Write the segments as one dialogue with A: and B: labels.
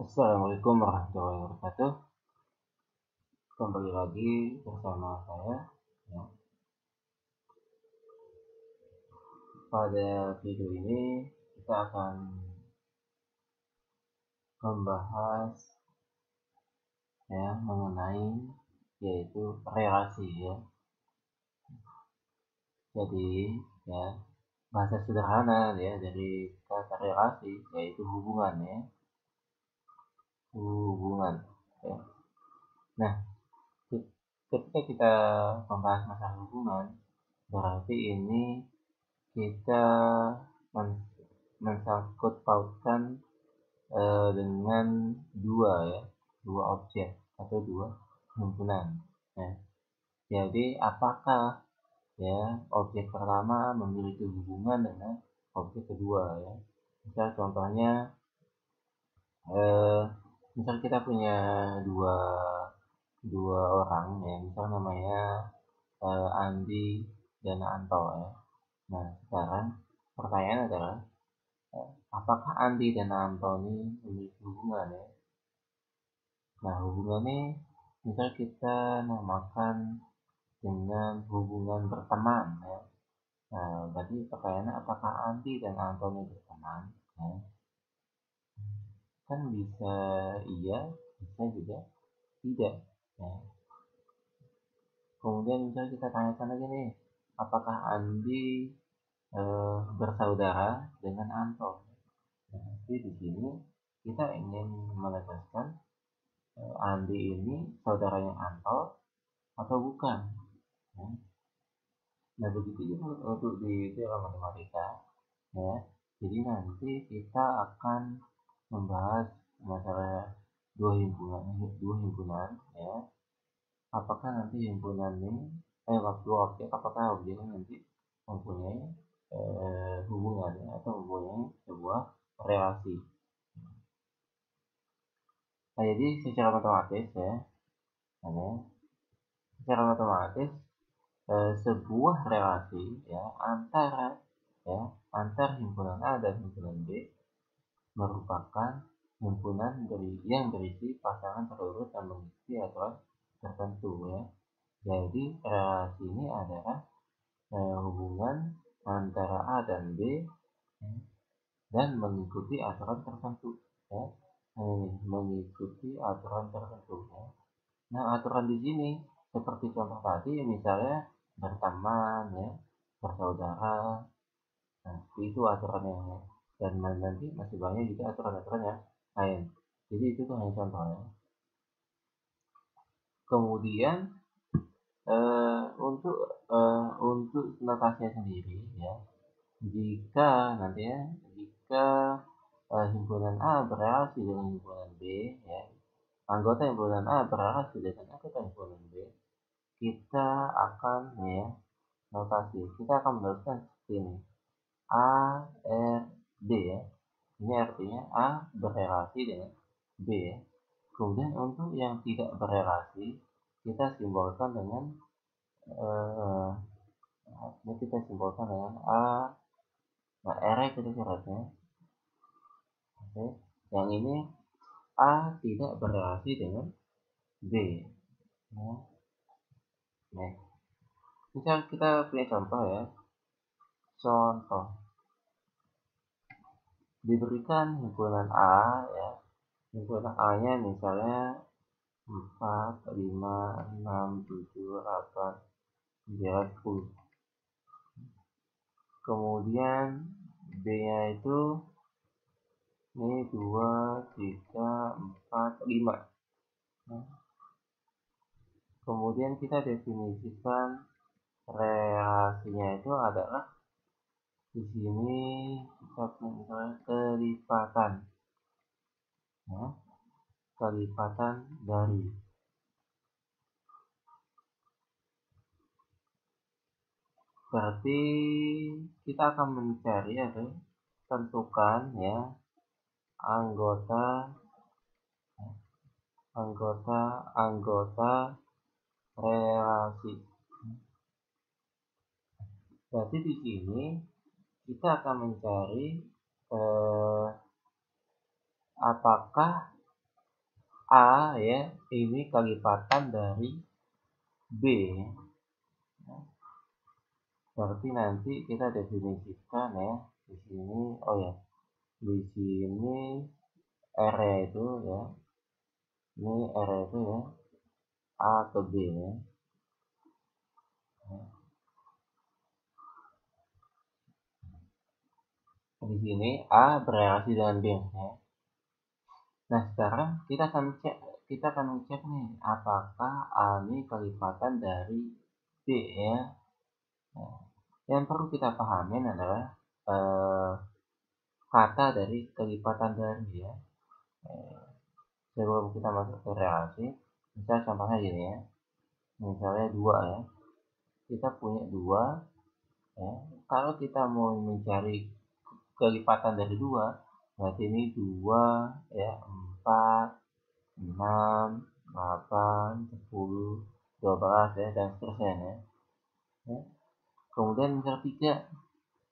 A: Assalamualaikum warahmatullahi wabarakatuh. Kembali lagi bersama saya. Ya. Pada video ini kita akan membahas mengenai yaitu relasi ya. Jadi ya bahasa sederhana ya dari kata relasi yaitu hubungan ya. Hubungan ya. Nah, ketika kita membahas masalah hubungan, berarti ini kita mensangkut pautkan dengan dua objek atau dua himpunan. Nah, jadi apakah objek pertama memiliki hubungan dengan objek kedua ya? Misal contohnya, misal kita punya dua orang ya, misal namanya Andi dan Anto ya. Nah, sekarang pertanyaan adalah apakah Andi dan Anto ini memiliki hubungan ya? Nah, hubungannya misal kita namakan dengan hubungan berteman ya. Nah, berarti pertanyaannya apakah Andi dan Anto ini berteman? Ya. Kan bisa iya, bisa juga tidak. Ya. Kemudian misal kita tanyakan lagi nih, apakah Andi bersaudara dengan Anto? Nah, jadi di sini kita ingin menegaskan Andi ini saudaranya Anto atau bukan. Ya. Nah, begitu juga untuk di dalam matematika ya. Jadi nanti kita akan membahas masalah dua himpunan ya. Apakah nanti himpunan ini dua objek, apakah objeknya nanti mempunyai hubungannya atau mempunyai sebuah relasi. Nah, jadi secara matematis ya, secara matematis sebuah relasi ya antar himpunan A dan himpunan B merupakan himpunan yang berisi pasangan terurut dan mengikuti aturan tertentu ya. Jadi relasi ini adalah hubungan antara A dan B ya, dan mengikuti aturan tertentu ya. Mengikuti aturan tertentu ya. Nah, aturan di sini seperti contoh tadi misalnya berteman ya, bersaudara. Nah, itu aturannya ya. Dan nanti masih banyak juga aturan-aturan yang lain. Jadi itu tuh hanya contohnya. Kemudian untuk notasinya sendiri ya, jika himpunan A berrelasi dengan himpunan B ya, anggota himpunan A berrelasi dengan anggota himpunan B, kita akan kita akan menuliskan seperti ini. A, R, D ya. Ini artinya A berrelasi dengan B ya. Kemudian untuk yang tidak berrelasi, kita simbolkan dengan A. Nah, R kita syaratnya. Oke. Yang ini A tidak berrelasi dengan B. Nah, misal kita punya contoh ya. Contoh. Diberikan himpunan A ya. Himpunan A-nya misalnya 4, 5, 6, 7, 8, 9, 10. Kemudian B-nya itu ini 2, 3, 4, 5. Nah, kemudian kita definisikan relasinya itu adalah di sini kita punya kelipatan. Nah, kelipatan dari. Berarti kita akan mencari atau tentukan ya anggota relasi. Berarti di sini kita akan mencari apakah A ya, ini kelipatan dari B. Berarti nanti kita definisikan ya di sini. Oh ya, di sini R itu ya, ini R itu ya A ke B ya. Di sini A berrelasi dengan B ya. Nah, sekarang kita akan cek nih apakah A ini kelipatan dari B ya. Nah, yang perlu kita pahamin adalah kata dari kelipatan dari ya. Sebelum kita masuk ke relasi, misalnya contohnya gini ya. Misalnya 2 ya. Kita punya 2 ya. Kalau kita mau mencari kelipatan dari 2, berarti ini 2 ya, 4, 6, 8, 10, 12 ya, dan seterusnya ya. Kemudian misal 3,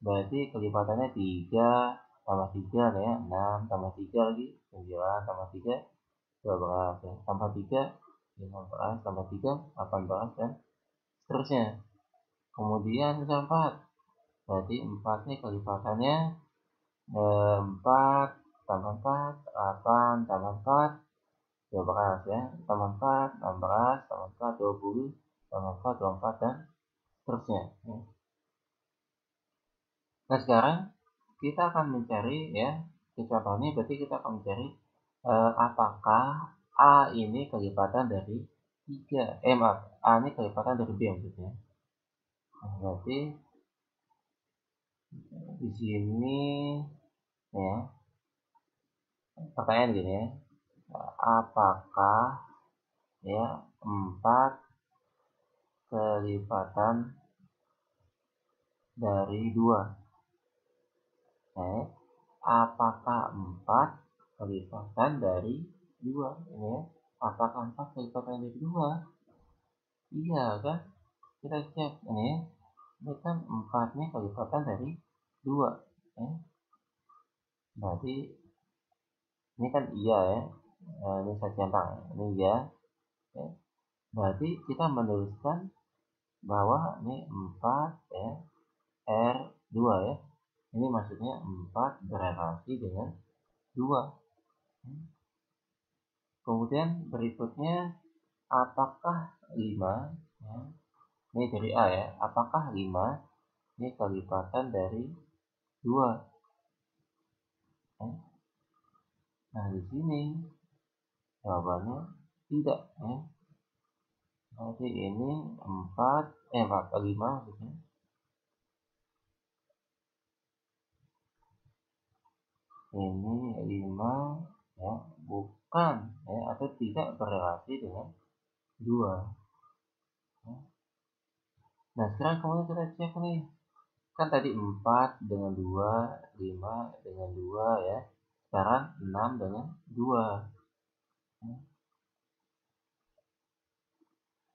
A: berarti kelipatannya 3 tambah 3 ya, 6 tambah 3 lagi 9 tambah 3 12 ya, tambah 3 15 tambah 3 18 dan seterusnya. Kemudian misal 4, berarti 4 nih kelipatannya 4 tambah 4 8 tambah 4 12 ya, tambah 4 16 tambah 4 20 tambah 4 24 dan seterusnya ya. Nah, sekarang kita akan mencari ya, di contoh ini berarti kita akan mencari apakah A ini kelipatan dari 3, maaf, A ini kelipatan dari B maksudnya. Nah, berarti di sini ya, pertanyaan gini ya, apakah ya 4 kelipatan dari 2? Apakah 4 kelipatan dari 2? Ini ya, apakah 4 kelipatan dari 2? Iya kan? Kita cek ini kan 4 nih kelipatan dari 2 ya. Berarti ini kan iya ya. Ini saya centang, ini iya ya. Berarti kita menuliskan bahwa ini 4 ya, R2 ya. Ini maksudnya 4 berrelasi dengan 2. Kemudian berikutnya, apakah 5 ya, ini dari A ya, apakah 5 ini kelipatan dari 2 ya. Nah, di sini jawabannya tidak ya. Berarti ini 4 5 maksudnya. Ini 5 ya, bukan ya, atau tidak berrelasi dengan 2 ya. Nah, sekarang kemudian kita cek nih, kan tadi 4 dengan 2, 5 dengan 2 ya, sekarang 6 dengan 2 ya.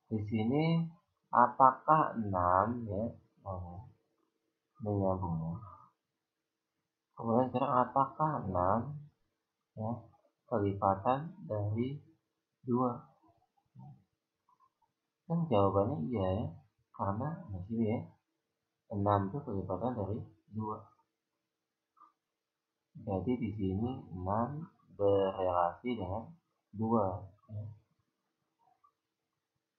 A: Di sini apakah 6 ya, ini nyambung ya. Kemudian sekarang apakah 6 ya kelipatan dari 2? Kan jawabannya iya ya, karena di sini ya 6 itu kelipatan dari 2. Jadi di sini 6 berrelasi dengan 2 ya.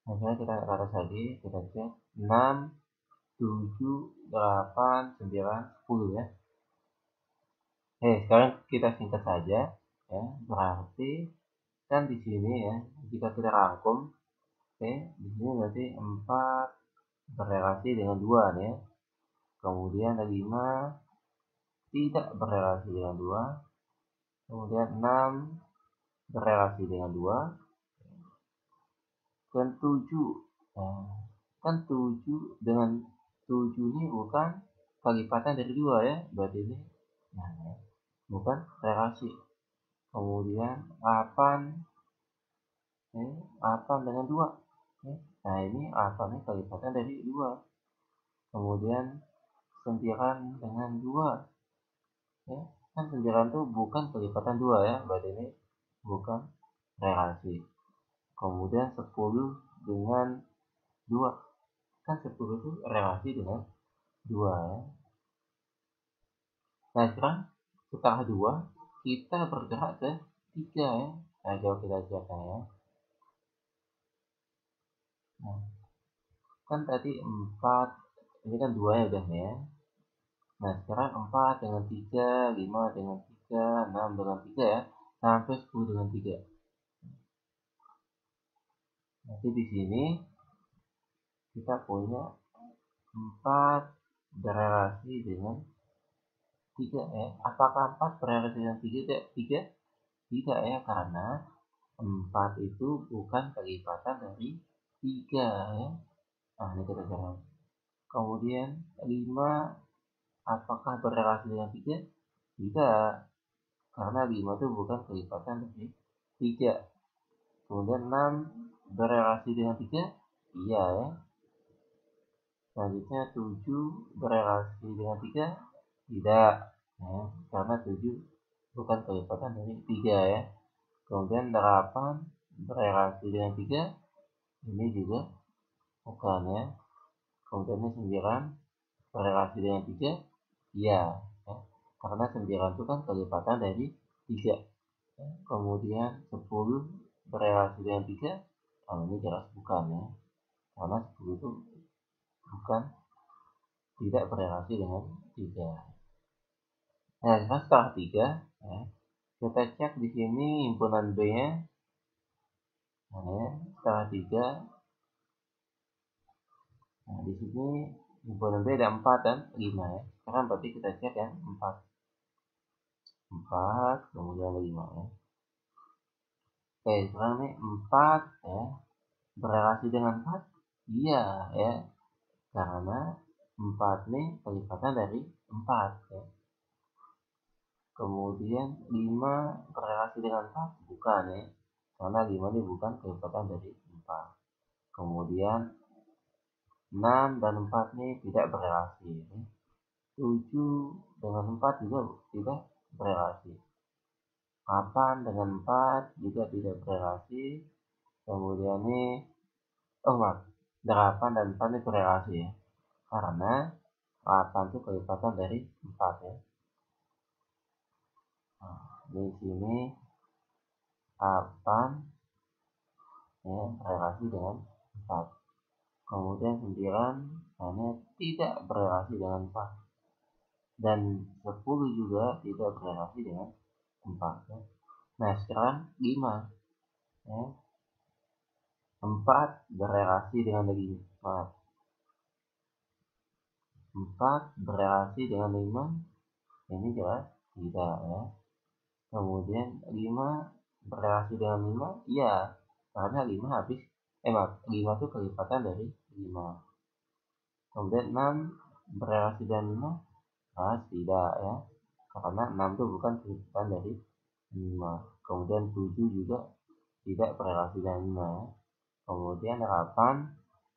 A: Nah, kita atas lagi, kita cek 6, 7, 8, 9, 10 ya. Sekarang kita singkat saja ya. Berarti kan di sini ya, jika kita rangkum, di sini berarti 4 berrelasi dengan 2 nih ya. Kemudian 5 tidak berrelasi dengan 2. Kemudian 6 berrelasi dengan 2. Dan 7. Nah, kan 7 dengan 7 ini bukan kelipatan dari 2 ya. Berarti ini nah, bukan relasi. Kemudian 8 8 dengan 2 ya. Nah, ini 8 ini kelipatan dari 2. Kemudian 9 dengan 2 ya. Kan 9 itu bukan kelipatan 2 ya. Berarti ini bukan relasi. Kemudian 10 dengan 2, kan 10 itu relasi dengan 2 ya. Nah sekarang setelah 2 kita bergerak ke 3 ya. Nah coba kita cek ya. Nah, kan tadi 4, ini kan 2 ya udah ya. Nah sekarang 4 dengan 3, 5 dengan 3, 6 dengan 3 ya, sampai 10 dengan 3. Nanti di sini kita punya 4 berelasi dengan 3 ya. Apakah 4 berelasi dengan 3? Tidak ya, karena 4 itu bukan kelipatan dari 3 ya. Nah ini kita cari. Kemudian 5 apakah berelasi dengan 3? Tidak, karena 5 itu bukan kelipatan dari 3. Kemudian 6 berelasi dengan 3? Iya ya. Selanjutnya 7 berelasi dengan 3? Tidak ya, karena 7 bukan kelipatan dari 3 ya. Kemudian 8 berelasi dengan 3? Ini juga bukan ya. Kemudian 9 berelasi dengan 3? Iya ya, karena 9 itu kan kelipatan dari 3 ya. Kemudian 10 berelasi dengan 3? Oh, ini jelas bukan ya, karena 10 itu bukan, tidak berelasi dengan 3. Nah, setelah 3 ya, kita cek di sini himpunan B-nya. Nah, ya, setelah 3. Nah, di sini himpunan B ada 4 dan 5 ya. Sekarang berarti kita cek ya, 4. 4 kemudian 5 ya. Oke, sekarang nih 4 ya, berelasi dengan 4? Iya ya, karena 4 nih kelipatan dari 4 ya. Kemudian 5 berelasi dengan 4? Bukan ya, karena 5 ini bukan kelipatan dari 4. Kemudian 6 dan 4 ini tidak berelasi. 7 dengan 4 juga tidak berelasi. 8 dengan 4 juga tidak berelasi. Kemudian ini, oh maaf, 8 dan 4 ini berelasi ya, karena 8 itu kelipatan dari 4 ya. Nah, di sini 8 ya, berelasi dengan 4. Kemudian 9 hanya tidak berelasi dengan 4. Dan 10 juga tidak berelasi dengan 4 ya. Nah sekarang 5 ya. 4 berelasi dengan 5. 4 berelasi dengan 5? Ini jelas tidak ya. Kemudian 5 berelasi dengan 5? Iya, karena 5 habis, maaf, 5 itu kelipatan dari 5. Kemudian 6 berelasi dengan 5? Nah, tidak ya, karena 6 itu bukan kelipatan dari 5. Kemudian 7 juga tidak berelasi dengan 5 ya. Kemudian 8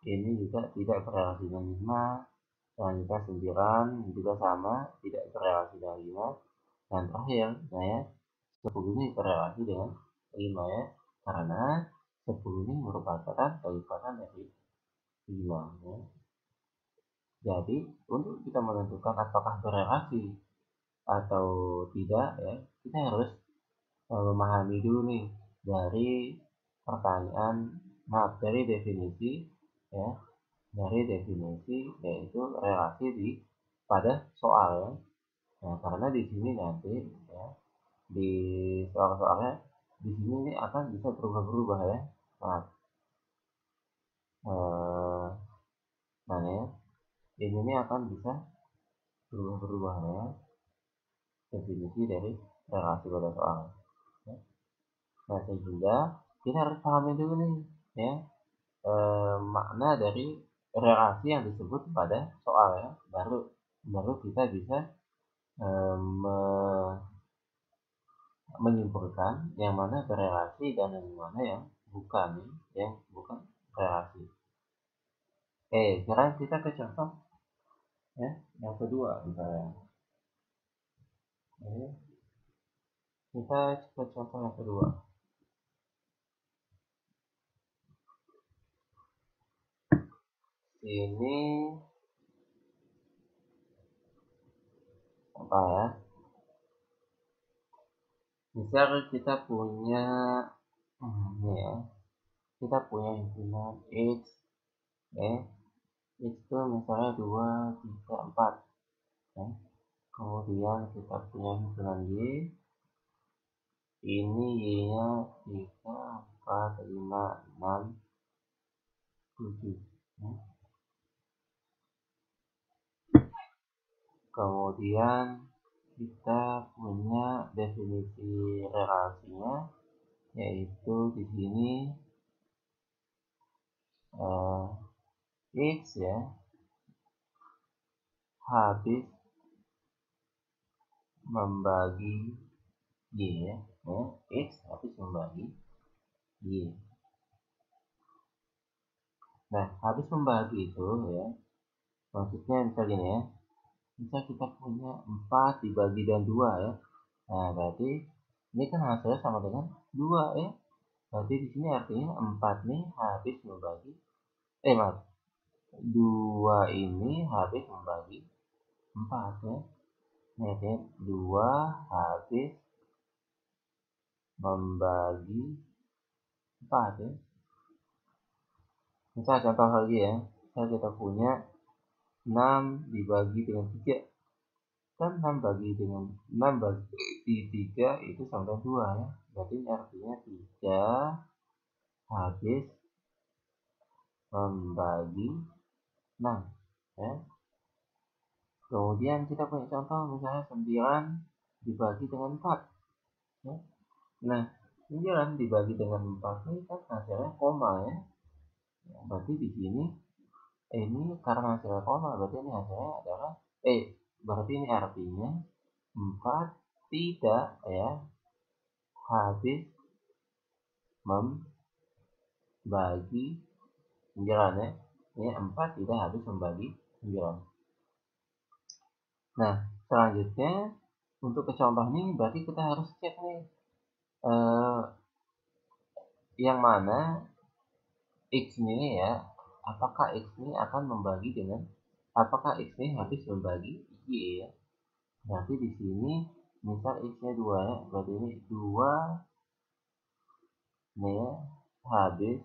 A: ini juga tidak berelasi dengan 5. Selanjutnya 9 juga sama, tidak berelasi dengan 5. Dan terakhir saya 10 ini berelasi dengan 5 ya, karena 10 ini merupakan kelipatan dari 5 ya. Jadi untuk kita menentukan apakah berelasi atau tidak ya, kita harus memahami dulu nih dari pertanyaan, maaf, dari definisi ya, dari definisi yaitu relasi pada soal ya. Nah, karena di sini nanti ya, di soal-soalnya di sini ini akan bisa berubah-berubah ya. Nah, nah ya, ini akan bisa berubah-berubah ya, definisi dari relasi pada soal ya. Nah, sehingga kita harus pahami dulu nih ya, makna dari relasi yang disebut pada soal ya, baru kita bisa menyimpulkan yang mana berelasi dan yang mana yang bukan, relasi. Sekarang kita ke contoh ya, yang kedua misalnya. Kita ke contoh yang kedua. ini apa ya? Misal kita punya ini ya, kita punya himpunan X, X itu misalnya 2, 3, 4 ya. Kemudian kita punya himpunan Y, ini Y-nya 3, 4, 5, 6, 7 ya. Kemudian kita punya definisi relasinya, yaitu di sini X ya habis membagi Y ya, X habis membagi Y. Nah, habis membagi itu ya, maksudnya misal gini ya, misal kita punya 4 dibagi dengan 2 ya. Nah, berarti ini kan hasilnya sama dengan 2 ya. Berarti di sini artinya 4 nih habis membagi, maaf, 2 ini habis membagi 4 ya. Ini artinya 2 habis membagi 4 ya. Misal contoh lagi ya, misal kita punya 6 dibagi dengan 3. Kan 6 bagi 3 itu sama dengan 2 ya. Berarti ini artinya 3 habis membagi 6 ya. Kemudian kita punya contoh misalnya 9 dibagi dengan 4 ya. Nah, 9 dibagi dengan 4 ini kan hasilnya koma ya. Berarti di sini ini karena hasilnya koma, berarti ini hasilnya adalah berarti ini artinya 4 tidak ya habis membagi 9 ya. Ini 4 tidak habis membagi 9. Nah, selanjutnya untuk ke contoh ini berarti kita harus cek nih yang mana X ini ya, apakah X ini akan membagi dengan, apakah X ini habis membagi Y ya. Berarti di sini misal X-nya 2 ya, berarti ini 2 nih ya, habis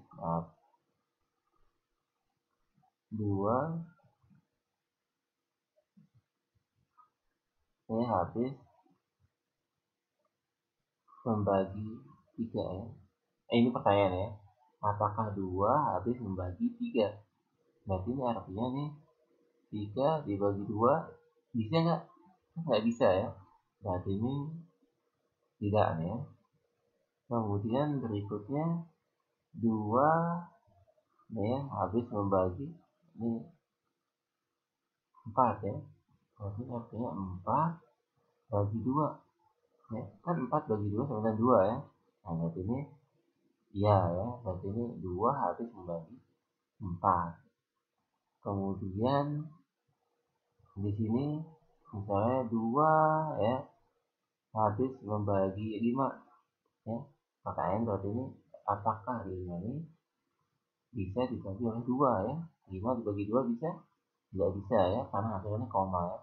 A: 2 ini habis membagi 3 ya. Ini pertanyaan ya, apakah 2 habis membagi 3? Berarti ini artinya nih 3 dibagi 2 bisa nggak? Nggak bisa ya. Berarti ini tidak nih ya. Kemudian berikutnya 2 nih ya, habis membagi ini 4 ya. Berarti artinya 4 bagi 2 ya. Kan 4 bagi 2 sama dengan 2 ya. Nah, berarti ini iya ya. Berarti ini 2 habis membagi 4. Kemudian di sini misalnya 2 ya habis membagi 5 ya. Pertanyaan berarti ini apakah 5 ini bisa dibagi oleh 2 ya. 5 dibagi 2 bisa? Tidak bisa ya, karena hasilnya koma ya.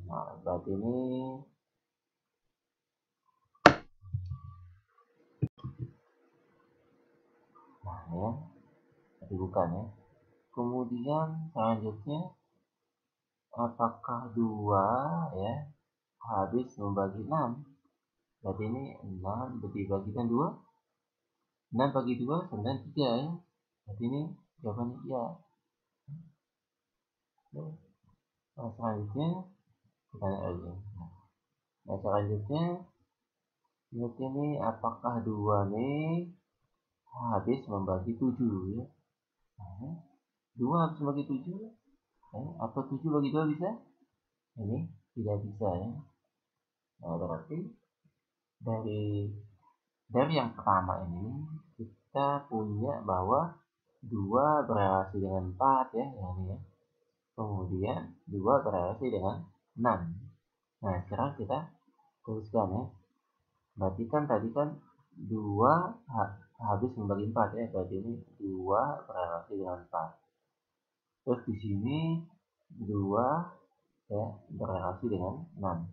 A: Nah, berarti ini nah ya, tapi bukan ya. Kemudian selanjutnya apakah 2 ya habis membagi 6? Berarti ini 6 dibagikan 2, 6 bagi 2 9, 3 ya. Berarti ini jawabannya iya. Nah, selanjutnya kita lihat lagi. Nah, selanjutnya ini apakah 2 nih habis membagi 7 ya. Nah, 2 habis membagi 7 ya. Atau 7 bagi 2 bisa? Ini tidak bisa ya. Nah, berarti dari yang pertama ini kita punya bahwa 2 berelasi dengan 4 ya, ini ya. Kemudian 2 berelasi dengan 6. Nah, sekarang kita teruskan ya. Berarti kan tadi kan 2 habis membagi 4 ya, berarti ini 2 berelasi dengan 4. Terus di sini 2 ya berelasi dengan 6.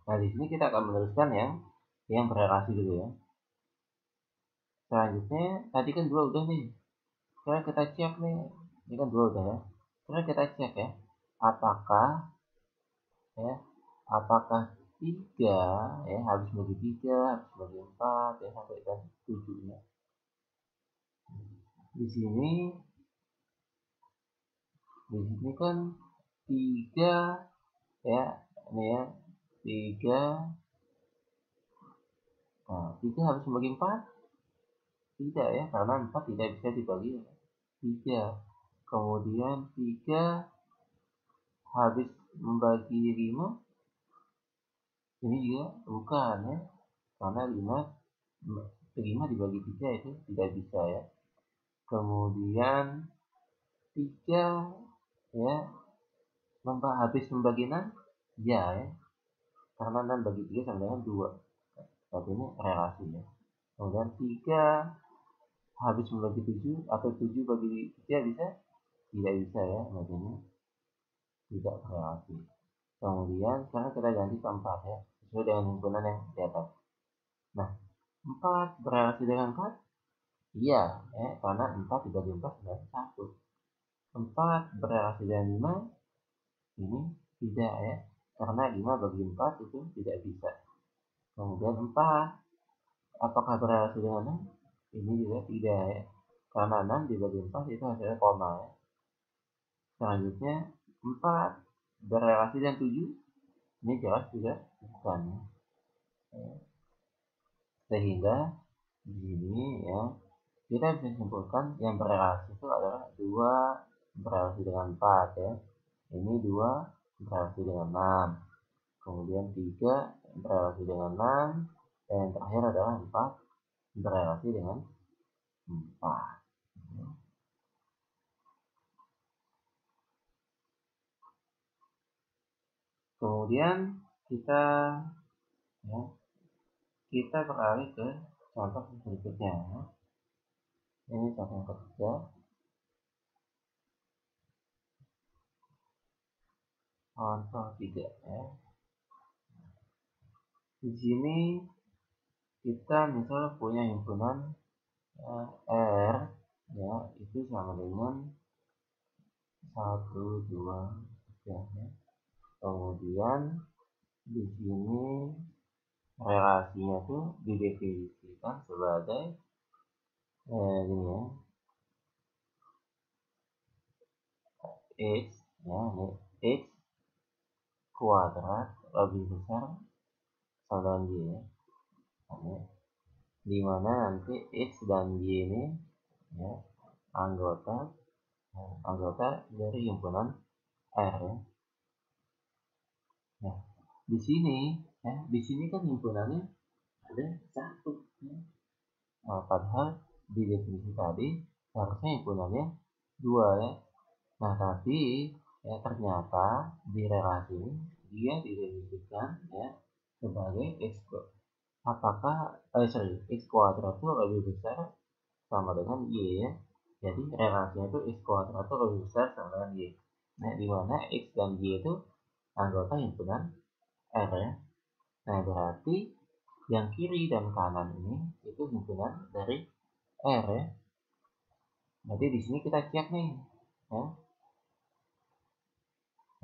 A: Nah, di sini kita akan meneruskan yang berelasi dulu ya. Selanjutnya tadi kan 2 udah nih. Sekarang kita cek nih. Ini kan 2 udah ya. Sekarang kita cek ya. Apakah ya apakah 3 ya habis bagi 3, habis bagi 4 ya sampai dan 7 ya. Di sini kan 3 ya, ini ya 3. Nah, 3 habis membagi 4 tidak ya, karena 4 tidak bisa dibagi 3. Kemudian 3 habis membagi 5 ini juga bukan ya, karena 5 dibagi 3 itu tidak bisa ya. Kemudian 3 ya habis membagi 6 ya, karena 6 bagi 3 sama dengan 2. Berarti ini relasi ya. Kemudian 3 habis membagi 7 atau 7 bagi 3 bisa? Tidak bisa ya, berarti ini tidak relasi. Kemudian sekarang kita ganti ke 4 ya, sesuai dengan himpunan yang di atas. Nah, 4 berelasi dengan 4? Iya, ya, karena 4 dibagi 4 adalah 1. 4 berelasi dengan 5? Ini tidak ya, karena 5 bagi 4 itu tidak bisa. Kemudian 4 apakah berelasi dengan 6? Ini juga tidak ya, karena 6 dibagi 4 itu hasilnya koma ya. Selanjutnya 4 berelasi dengan 7? Ini jelas juga bukan ya. Sehingga di sini ya kita bisa simpulkan yang berelasi itu adalah 2 berelasi dengan 4 ya. Ini 2 berelasi dengan 6. Kemudian 3 berelasi dengan 6. Dan yang terakhir adalah 4 berelasi dengan 4. Kemudian kita ya, kita beralih ke contoh berikutnya. Ini contoh yang ketiga. Contoh 3 ya. Di sini kita misal punya himpunan R ya, itu sama dengan 1, 2, 3 ya. Kemudian di sini relasinya tuh didefinisikan sebagai ini ya, x ya, ini x kuadrat lebih besar sama dengan y ya. Nah, di mana nanti x dan y ini ya anggota dari himpunan R ya. Nah, di sini kan himpunannya ada 1 ya. Nah, padahal di definisi tadi harusnya himpunannya 2 ya. Nah, tapi ya ternyata di relasi ini dia didefinisikan ya sebagai apakah x kuadrat itu lebih besar sama dengan y ya. Jadi relasinya itu x kuadrat itu lebih besar sama dengan y. Nah, di mana x dan y itu anggota himpunan R ya. Nah, berarti yang kiri dan kanan ini itu himpunan dari R ya. Jadi di sini kita cek nih ya.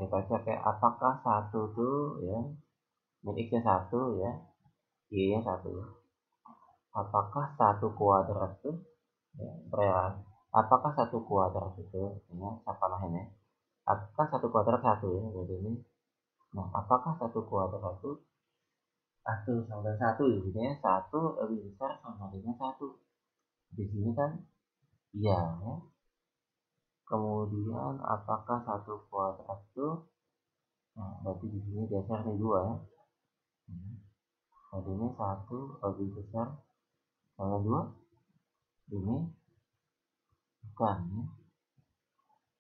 A: Kita cek ya, apakah 1 tuh ya, ini x nya 1 ya, y nya 1 ya. Apakah 1 kuadrat tuh ya, apakah 1 kuadrat itu ya, apa ini? Apakah 1 kuadrat 1 ya, berarti ini. Nah, apakah 1 kuadrat itu 1 sama dengan 1 di sini ya, 1 lebih besar sama dengan 1. Di sini kan iya ya. Kemudian apakah 1 kuadrat itu, nah berarti di sini geser nih 2 ya. Jadi ini 1 lebih besar sama 2. Ini bukan ya.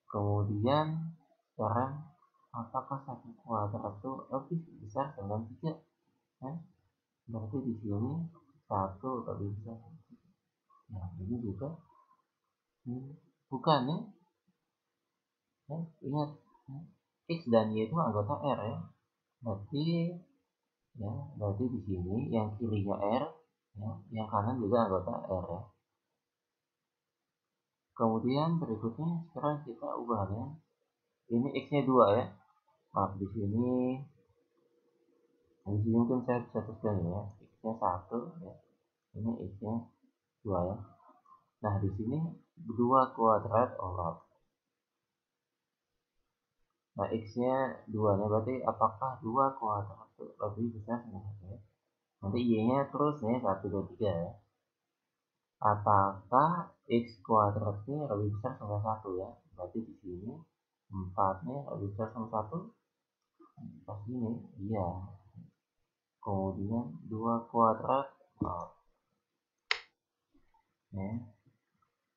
A: Kemudian sekarang apakah 1 kuadrat itu lebih besar sama 3 ya? Berarti di sini 1 lebih besar. Nah, ini juga Bukan ya, ingat ya. X dan Y itu anggota R ya. Berarti berarti di sini yang kirinya R ya, yang kanan juga anggota R ya. Kemudian berikutnya sekarang kita ubahnya. Ini X-nya 2 ya. Maaf di sini mungkin saya bisa tuliskan ya. X-nya 1 ya. Ini X-nya 2 ya. Nah, di sini 2 kuadrat Allah. Nah, X-nya 2 nya berarti apakah 2 kuadrat lebih besar sama 1 ya? Nanti Y-nya terus nih 1, 2, 3 ya. Apakah X kuadratnya lebih besar sama 1 ya? Berarti di sini 4-nya lebih besar sama 1. Pas ini, iya. Kemudian 2 kuadrat. Oh, ya.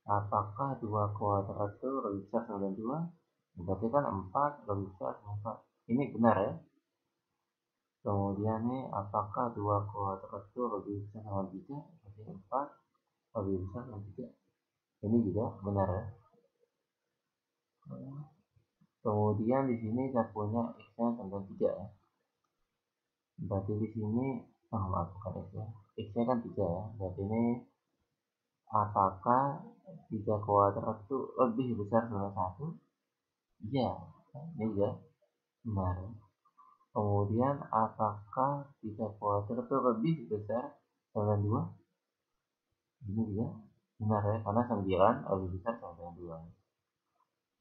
A: Apakah 2 kuadrat itu lebih besar sama 2? Berarti kan 4 lebih besar sama 4. Ini benar ya. Kemudian nih, apakah 2 kuadrat itu lebih besar sama 3? Berarti 4 lebih besar sama 3. Ini juga benar ya. Kemudian di sini saya punya X-nya sama 3 ya. Berarti di sini, maaf bukan X ya. X-nya kan 3 ya. Berarti ini apakah 3 kuadrat itu lebih besar dari 1? Iya, ini juga benar. Kemudian apakah 3 kuadrat itu lebih besar dari 2? Ini juga benar ya, karena 9 lebih besar dari 2.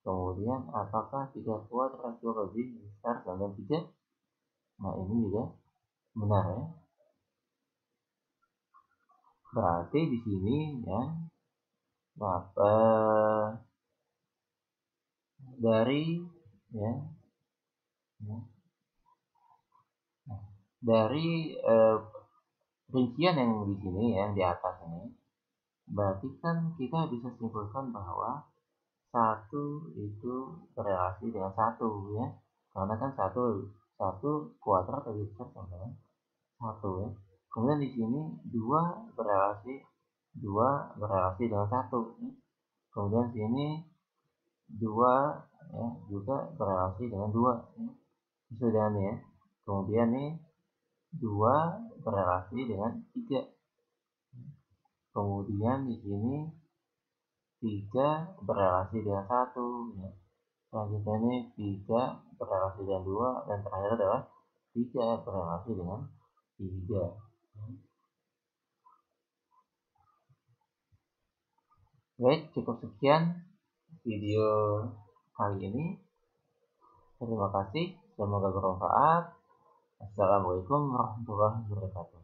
A: Kemudian apakah 3 kuadrat itu lebih besar dari 3? Nah, ini juga benar ya. Berarti di sini ya, dari ya, dari rincian yang di sini yang di atas ini, berarti kan kita bisa simpulkan bahwa 1 itu berelasi dengan 1 ya, karena kan satu kuadrat lebih besar sama 1 ya. Kemudian di sini 2 berelasi dengan 1 ya. Kemudian sini 2 ya, juga berelasi dengan 2 ya. Sudah nih ya. Kemudian nih 2 berelasi dengan 3. Kemudian di sini 3 berelasi dengan 1 ya. Selanjutnya ini 3 berelasi dengan 2 dan terakhir adalah 3 berelasi dengan 3. Baik, cukup sekian video kali ini. Terima kasih, semoga bermanfaat. Assalamualaikum warahmatullahi wabarakatuh.